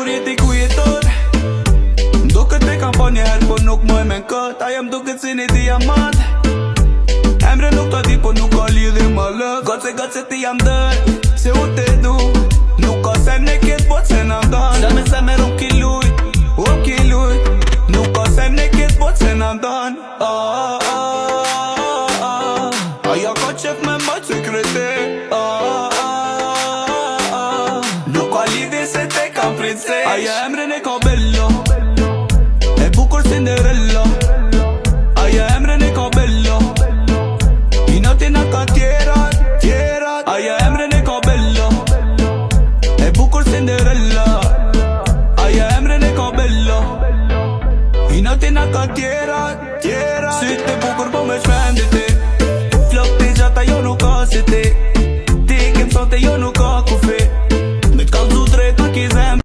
kur jeti ku jeton. M'duket e kam pa njerë, po nuk moj me n'kët. Aja m'duket si një diamant. Emre nuk ta di, po nuk ka lidhje ma lëk. Gace ti jam dër, se u te du. Nuk ka se ne ket, po se na mdan. Se me rum ki lujt, nuk ka se ne ket, po se na mdan. Aja ka qef me majt sekrete. Nuk ka lidhje se te kam princesh. Aja emren e ka bello, e bukur Cinderella. Aja emren e ka bello, i natin a ka tjerat. Aja emren e ka bello, e bukur Cinderella. Aja emren e ka bello, i natin a ka tjerat.